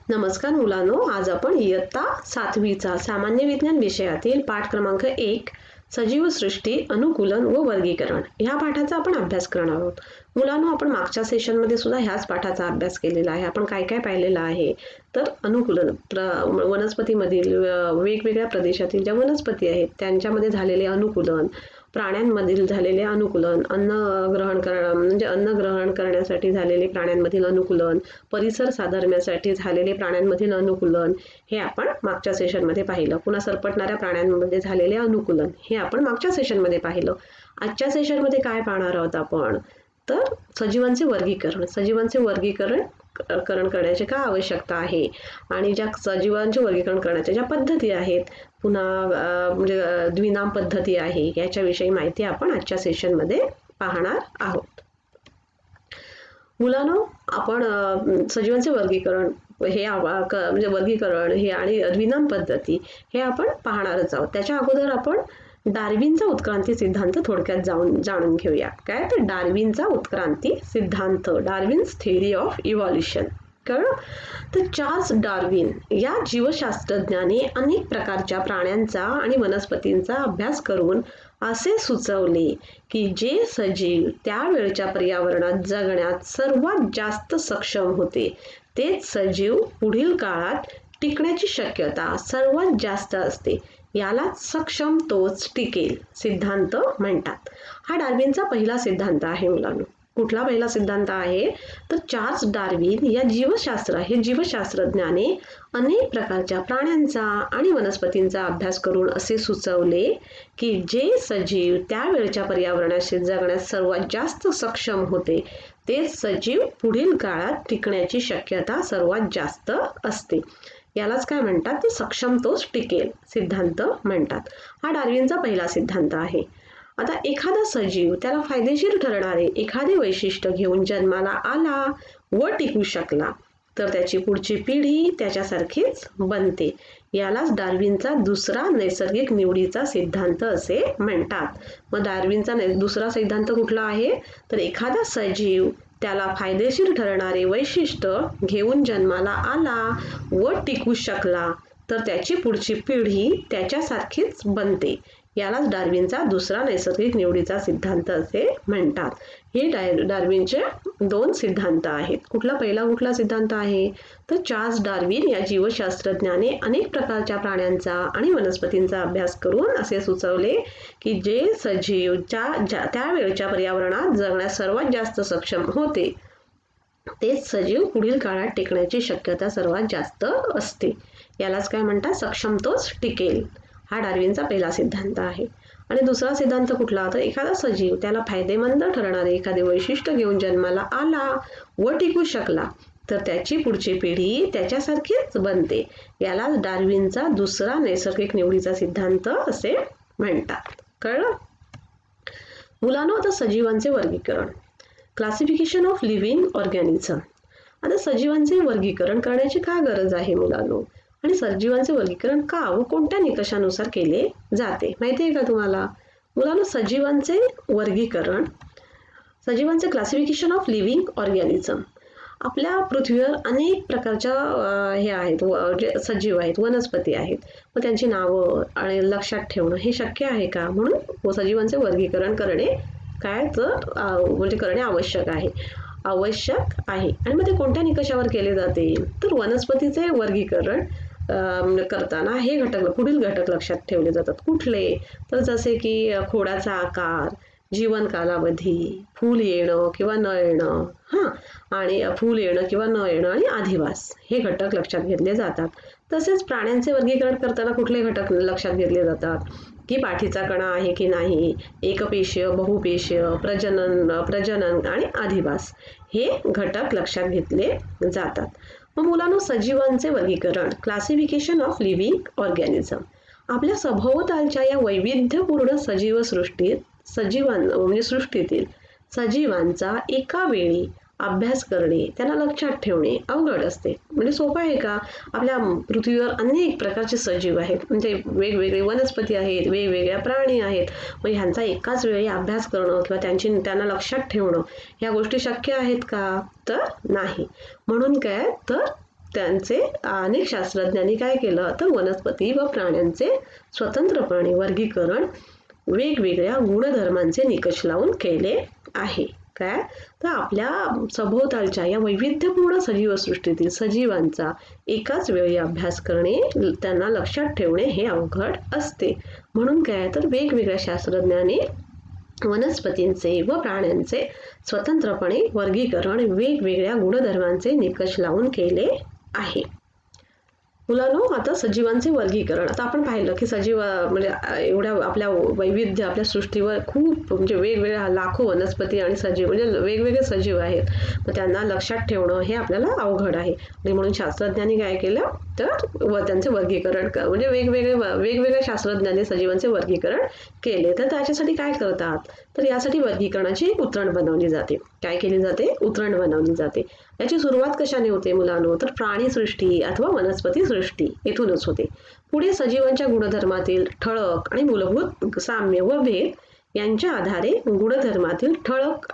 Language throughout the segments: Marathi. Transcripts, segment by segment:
नमस्कार मुलांनो, आज आपण इयत्ता 7वीचा सामान्य विज्ञान विषयातील पाठ क्रमांक 1 सजीव सृष्टी, अनुकूलन व वर्गीकरण ह्या पाठाचा आपण अभ्यास करणार आहोत. मुलांनो, आपण मागच्या सेशनमध्ये सुद्धा ह्याच पाठाचा अभ्यास केलेला आहे. आपण काय काय पाहिलेलं आहे तर अनुकूलन, वनस्पतीमधील वेगवेगळ्या प्रदेशातील ज्या वनस्पती आहेत त्यांच्यामध्ये झालेले अनुकूलन, प्राण्यांमधील झालेले अनुकूलन, अन्न ग्रहण करण्यासाठी झालेले प्राण्यांमधील अनुकूलन, परिसर साधण्यासाठी झालेले प्राण्यांमधील अनुकूलन हे आपण मागच्या सेशनमध्ये पाहिलं. पुन्हा सरपटणाऱ्या प्राण्यांमध्ये झालेले अनुकूलन हे आपण मागच्या सेशनमध्ये पाहिलं. आजच्या सेशनमध्ये काय पाहणार आहोत आपण तर सजीवांचे वर्गीकरण करण्याची काय आवश्यकता आहे आणि ज्या सजीवांचे वर्गीकरण करण्याच्या ज्या पद्धती आहेत, पुन्हा म्हणजे द्विनाम पद्धती आहे, याच्याविषयी माहिती आपण आजच्या सेशनमध्ये पाहणार आहोत. मुलांनो, आपण सजीवांचे वर्गीकरण हे आणि द्विनाम पद्धती हे आपण पाहणारच आहोत. त्याच्या अगोदर आपण डार्विनचा उत्क्रांती सिद्धांत थोडक्यात जाणून घेऊया. काय तर डार्विनचा उत्क्रांती सिद्धांत, डार्विन्स थिअरी ऑफ इव्हॉल्युशन. कळलं? तर चार्ल्स डार्विन या जीवशास्त्रज्ञाने अनेक प्रकारच्या प्राण्यांचा आणि वनस्पतींचा अभ्यास करून असे सुचवले की जे सजीव त्यावेळच्या पर्यावरणात जगण्यात सर्वात जास्त सक्षम होते तेच सजीव पुढील काळात टिकण्याची शक्यता सर्वात जास्त असते. याला सक्षम तोच टिकेल सिद्धांत म्हणतात. हा डार्विनचा पहिला सिद्धांत आहे मुलांनो. कुठला पहिला सिद्धांत आहे तर चार्ल्स डार्विन या जीवशास्त्रज्ञाने अनेक प्रकारच्या प्राण्यांचा आणि वनस्पतींचा अभ्यास करून असे सुचवले की जे सजीव त्यावेळच्या पर्यावरणाशी जगण्यास सर्वात जास्त सक्षम होते तेच सजीव पुढील काळात टिकण्याची शक्यता सर्वात जास्त असते. यालाच काय म्हणतात तर सक्षम तोच टिकेल सिद्धांत म्हणतात. हा डार्विनचा पहिला सिद्धांत आहे. आता एखादा सजीव त्याला फायदेशीर ठरणारे एखादे वैशिष्ट्य घेऊन जन्माला आला व टिकू शकला तर त्याची पुढची पिढी त्याच्यासारखीच बनते. यालाच डार्विनचा दुसरा नैसर्गिक निवडीचा सिद्धांत असे म्हणतात. मग डार्विनचा दुसरा सिद्धांत कुठला आहे तर एखादा सजीव त्याला फायदेशीर ठरणारे वैशिष्ट्य घेऊन जन्माला आला व टिकू शकला तर त्याची पुढची पिढी त्याच्यासारखीच बनते. यालाच डार्विनचा दुसरा नैसर्गिक निवडीचा सिद्धांत असे म्हणतात. हे डार्विनचे दोन सिद्धांत आहेत. पहिला सिद्धांत आहे तर चार्ल्स डार्विन या जीवशास्त्रज्ञाने अनेक प्रकारच्या प्राण्यांचा आणि वनस्पतींचा अभ्यास करून असे सुचवले की जे सजीव त्यावेळच्या पर्यावरणात जगण्यास सर्वात जास्त सक्षम होते तेच सजीव पुढील काळात टिकण्याची शक्यता सर्वात जास्त असते. यालाच काय म्हणतात सक्षम तोच टिकेल. हा डार्विनचा पहिला सिद्धांत आहे. आणि दुसरा सिद्धांत कुठला तर एखादा सजीव त्याला फायदेमंद ठरणारे एखादे वैशिष्ट्य घेऊन जन्माला आला व टिकू शकला तर त्याची पुढची पिढी त्याच्यासारखीच बनते. याला डार्विनचा दुसरा नैसर्गिक निवडीचा सिद्धांत असे म्हणतात. कळलं? मुलांनो, आता सजीवांचे वर्गीकरण, क्लासिफिकेशन ऑफ लिव्हिंग ऑर्गॅनिझम. आता सजीवांचे वर्गीकरण करण्याची काय गरज आहे मुलांनो, आणि सजीवांचे वर्गीकरण का व कोणत्या निकषानुसार केले जाते माहिती आहे का तुम्हाला? मुलांनो, सजीवांचे वर्गीकरण, सजीवांचे क्लासिफिकेशन ऑफ लिव्हिंग ऑर्गॅनिझम. आपल्या पृथ्वीवर अनेक प्रकारच्या हे आहेत, जे सजीव आहेत, वनस्पती आहेत. मग त्यांची नावं आणि लक्षात ठेवणं हे शक्य आहे का? म्हणून सजीवांचे वर्गीकरण करणे करणे आवश्यक आहे. आणि मग ते कोणत्या निकषावर केले जाते तर वनस्पतीचे वर्गीकरण करताना हे पुढील घटक लक्षात ठेवले जातात. कुठले तर जसे की खोडाचा आकार, जीवन कालावधी, फूल येणं किंवा न येणं, आणि आणि अधिवास हे घटक लक्षात घेतले जातात. तसेच प्राण्यांचे वर्गीकरण करताना कुठले घटक लक्षात घेतले जातात की पाठीचा कणा आहे की नाही, एकपेशीय, बहुपेशीय, प्रजनन आणि अधिवास हे घटक लक्षात घेतले जातात. मग मुलांनो, सजीवांचे वर्गीकरण, क्लासिफिकेशन ऑफ लिव्हिंग ऑर्गॅनिझम. आपल्या सभोवतालच्या या वैविध्यपूर्ण सृष्टीतील सजीवांचा एका वेळी अभ्यास करणे, त्यांना लक्षात ठेवणे अवघड असते. म्हणजे सोपं आहे का? आपल्या पृथ्वीवर अनेक प्रकारचे सजीव आहेत, म्हणजे वेगवेगळे वनस्पती आहेत, वेगवेगळ्या प्राणी आहेत. मग ह्यांचा एकाच वेळी अभ्यास करणं किंवा त्यांना लक्षात ठेवणं ह्या गोष्टी शक्य आहेत का तर नाही. म्हणून काय तर त्यांचे अनेक शास्त्रज्ञांनी काय केलं तर वनस्पती व प्राण्यांचे स्वतंत्रपणे वर्गीकरण वेगवेगळ्या गुणधर्मांचे निकष लावून केले आहे. काय तर आपल्या सभोवतालच्या या वैविध्यपूर्ण सजीवसृष्टीतील सजीवांचा एकाच वेळी अभ्यास करणे, त्यांना लक्षात ठेवणे हे अवघड असते. म्हणून काय तर वेगवेगळ्या शास्त्रज्ञांनी वनस्पतींचे व प्राण्यांचे स्वतंत्रपणे वर्गीकरण वेगवेगळ्या गुणधर्मांचे निकष लावून केले आहे. मुलांनो, आता सजीवांचे वर्गीकरण. आता आपण पाहिलं की सजीव म्हणजे एवढ्या आपल्या वैविध्य आपल्या सृष्टीवर खूप म्हणजे वेगवेगळ्या लाखो वनस्पती आणि सजीव म्हणजे वेगवेगळे सजीव आहेत. मग त्यांना लक्षात ठेवणं हे आपल्याला अवघड आहे आणि म्हणून शास्त्रज्ञांनी काय केलं तर त्यांचे वर्गीकरण म्हणजे वेगवेगळ्या शास्त्रज्ञांनी सजीवांचे वर्गीकरण केले. तर त्याच्यासाठी काय करतात तर यासाठी वर्गीकरणाची एक उतरण बनवली जाते. काय केली जाते? उतरण बनवली जाते. याची सुरुवात कशाने होते मुलांनो तर प्राणीसृष्टी अथवा वनस्पती सृष्टी येथूनच होते. पुढे सजीवांच्या गुणधर्मातील ठळक आणि मूलभूत साम्य व भेद यांच्या आधारे गुणधर्मातील ठळक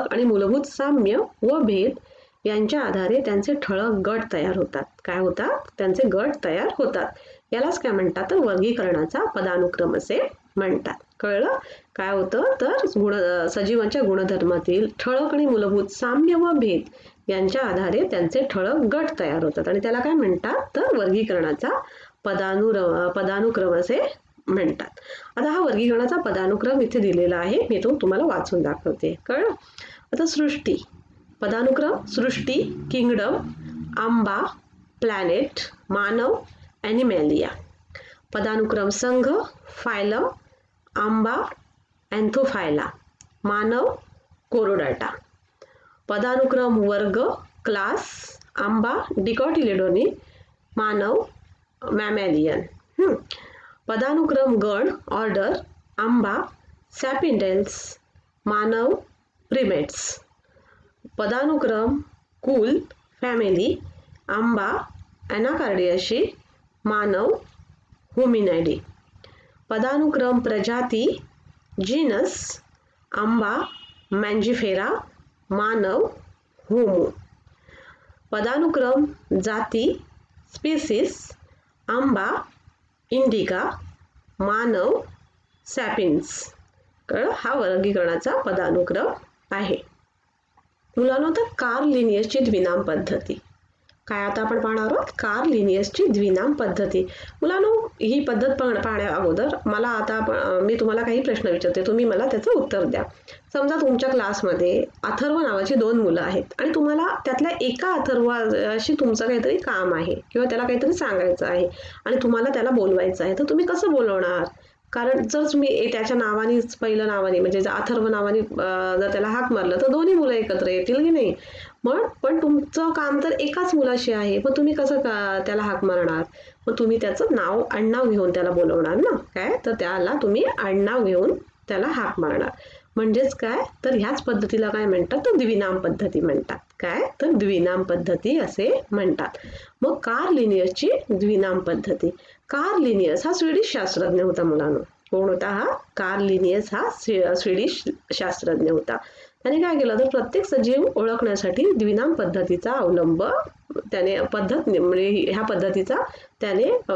आणि मूलभूत साम्य व भेद यांच्या आधारे त्यांचे ठळक गट तयार होतात. काय होतात? त्यांचे गट तयार होतात. यालाच काय म्हणतात तर वर्गीकरणाचा पदानुक्रम असे म्हणतात. कळलं? काय होतं तर सजीवांच्या गुणधर्मातील ठळक आणि मूलभूत साम्य व भेद यांच्या आधारे त्यांचे ठळक गट तयार होतात आणि त्याला काय म्हणतात तर वर्गीकरणाचा पदानुक्रम असे म्हणतात. आता हा वर्गीकरणाचा पदानुक्रम इथे दिलेला आहे, मी तो तुम्हाला वाचून दाखवते. कळलं? आता सृष्टी पदानुक्रम. सृष्टी किंगडम, आंबा प्लॅनेट, मानव ॲनिमॅलिया. पदानुक्रम संघ फायलम, आंबा अँथोफायला, मानव कोरोडाटा. पदानुक्रम वर्ग क्लास, आंबा डिकॉटिलेडोनी, मानव मॅमॅलियन. पदानुक्रम गण ऑर्डर, आंबा सॅपिडेन्स, मानव प्रिमेट्स. पदानुक्रम कुल फॅमिली, आंबा ॲनाकार्डियाशी, मानव होमिनायडी. पदानुक्रम प्रजाती जीनस, आंबा मँजिफेरा, मानव होमो. पदानुक्रम जाती स्पीसीस, आंबा इंडिका, मानव सॅपिन्स. हा वर्गीकरणाचा पदानुक्रम आहे. मुलांनो, तर कार्ल लिनियसची द्विनाम पद्धती. काय आता आपण पाहणार आहोत? कार्ल लिनियसची द्विनाम पद्धती. मुलांनो, ही पद्धत पाहण्या अगोदर मी तुम्हाला काही प्रश्न विचारते, तुम्ही मला त्याचं उत्तर द्या. समजा तुमच्या क्लासमध्ये अथर्व नावाची 2 मुलं आहेत आणि तुम्हाला त्यातल्या एका अथर्वाशी तुमचं काहीतरी काम आहे किंवा त्याला काहीतरी सांगायचं आहे आणि तुम्हाला त्याला बोलवायचं आहे, तर तुम्ही कसं बोलवणार? कारण जर तुम्ही त्याच्या नावानेच पहिलं नावाने म्हणजे अथर्व नावाने जर त्याला हाक मारलं तर दोन्ही मुलं एकत्र येतील की नाही? पण तुमचं काम तर एकाच मुलाशी आहे, मग तुम्ही कसं त्याला हाक मारणार? मग तुम्ही त्याचं नाव आडनाव घेऊन त्याला बोलवणार ना. काय तर त्याला तुम्ही आडनाव घेऊन त्याला हाक मारणार. म्हणजेच काय तर ह्याच पद्धतीला काय म्हणतात तर द्विनाम पद्धती म्हणतात. काय तर द्विनाम पद्धती असे म्हणतात. मग कार्ल लिनियसची द्विनाम पद्धती. कार्ल लिनियस हा स्वीडिश शास्त्रज्ञ होता मुलांनो. कोण होता हा? कार्ल लिनियस हा स्वीडिश शास्त्रज्ञ होता. त्याने काय केलं तर प्रत्येक सजीव ओळखण्यासाठी द्विनाम पद्धतीचा अवलंब त्याने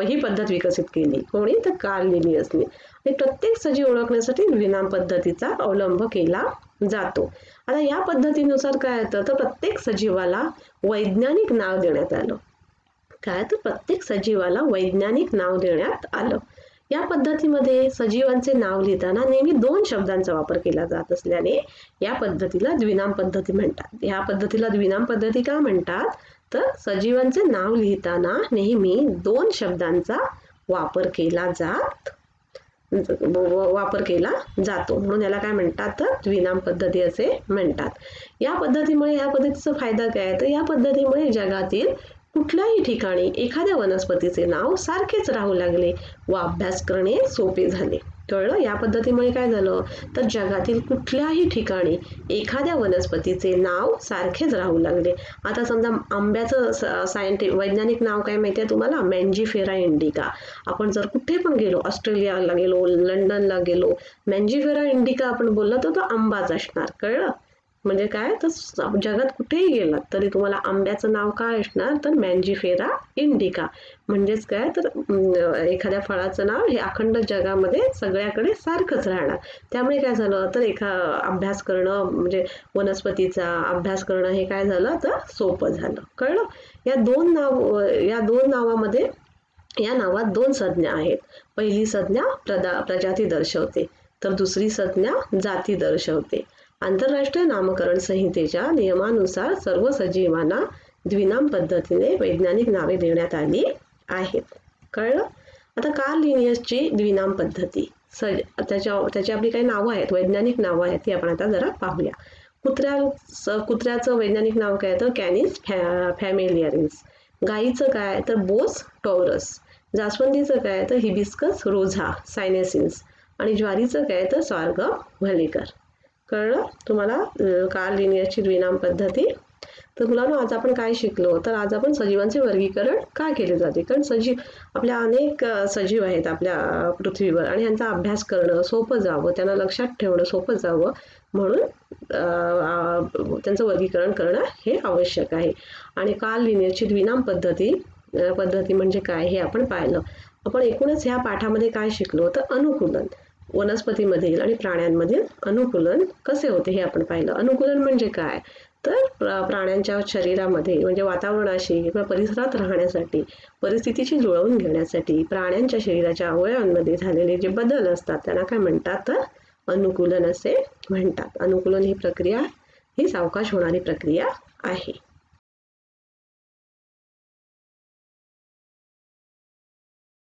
ही पद्धत विकसित केली. कोणी? तर कार्ल लिनियसने. आणि प्रत्येक सजीव ओळखण्यासाठी द्विनाम पद्धतीचा अवलंब केला जातो. आता या पद्धतीनुसार काय होतं तर प्रत्येक सजीवाला वैज्ञानिक नाव देण्यात आलं. काय तर प्रत्येक सजीवाला वैज्ञानिक नाव देण्यात आलं. या पद्धतीमध्ये सजीवांचे नाव लिहिताना नेहमी 2 शब्दांचा वापर केला जात असल्याने या पद्धतीला द्विनाम पद्धती म्हणतात. या पद्धतीला द्विनाम पद्धती का म्हणतात तर सजीवांचे नाव लिहिताना नेहमी 2 शब्दांचा वापर केला जातो, म्हणून याला काय म्हणतात तर द्विनाम पद्धती असे म्हणतात. या पद्धतीचा फायदा काय तर या पद्धतीमुळे जगातील कुठल्याही ठिकाणी एखाद्या वनस्पतीचे नाव सारखेच राहू लागले व अभ्यास करणे सोपे झाले. कळलं? या पद्धतीमुळे काय झालं तर जगातील कुठल्याही ठिकाणी एखाद्या वनस्पतीचे नाव सारखेच राहू लागले. आता समजा आंब्याचं वैज्ञानिक नाव काय माहितीये तुम्हाला? मँजिफेरा इंडिका. आपण जर कुठे पण गेलो, ऑस्ट्रेलियाला गेलो, लंडनला गेलो, मँजिफेरा इंडिका आपण बोललो तर तो आंबाच असणार. कळलं? म्हणजे काय तर जगात कुठेही गेलात तरी तुम्हाला आंब्याचं नाव काय असणार तर मँजिफेरा इंडिका. म्हणजेच काय तर एखाद्या फळाचं नाव हे अखंड जगामध्ये सगळ्याकडे सारखंच राहणार. त्यामुळे काय झालं तर अभ्यास करणं म्हणजे वनस्पतीचा अभ्यास करणं हे काय झालं तर सोपं झालं. कळलं. या दोन नावामध्ये या नावात 2 संज्ञा आहेत. पहिली संज्ञा प्रजाती दर्शवते तर दुसरी संज्ञा जाती दर्शवते. आंतरराष्ट्रीय नामकरण संहितेच्या नियमानुसार सर्व सजीवांना द्विनाम पद्धतीने वैज्ञानिक नावे देण्यात आली आहेत. कळलं. आता कार्ल लिनियसची द्विनाम पद्धती त्याची आपली काही नावं आहेत, वैज्ञानिक नावं आहेत, ती आपण आता जरा पाहूया. कुत्र्याचं वैज्ञानिक नाव काय तर कॅनिस फॅमिलियारिस. गाईचं काय तर बोस टॉरस. जास्वंदीचं काय तर हिबिस्कस रोझा सायनेसिन्स. आणि ज्वारीचं काय तर स्वार्गम व्हलिकर. कळलं तुम्हाला कार्ल लिनियसची द्विनाम पद्धती. तर मुलांनो आज आपण काय शिकलो तर आज आपण सजीवांचे वर्गीकरण का केले जाते. कारण आपल्या अनेक सजीव आहेत आपल्या पृथ्वीवर आणि यांचा अभ्यास करणं सोपं जावं, त्यांना लक्षात ठेवणं सोपं जावं म्हणून त्यांचं वर्गीकरण करणं हे आवश्यक आहे. आणि कार्ल लिनियसची द्विनाम पद्धती म्हणजे काय हे आपण पाहिलं. आपण एकूणच ह्या पाठामध्ये काय शिकलो तर अनुकूलन, वनस्पतीमधील आणि प्राण्यांमधील अनुकूलन कसे होते हे आपण पाहिलं. अनुकूलन म्हणजे काय तर प्राण्यांच्या शरीरामध्ये म्हणजे वातावरणाशी किंवा परिसरात राहण्यासाठी परिस्थितीशी जुळवून घेण्यासाठी प्राण्यांच्या शरीराच्या अवयवांमध्ये झालेले जे बदल असतात त्यांना काय म्हणतात तर अनुकूलन असे म्हणतात. अनुकूलन ही प्रक्रिया ही सावकाश होणारी प्रक्रिया आहे.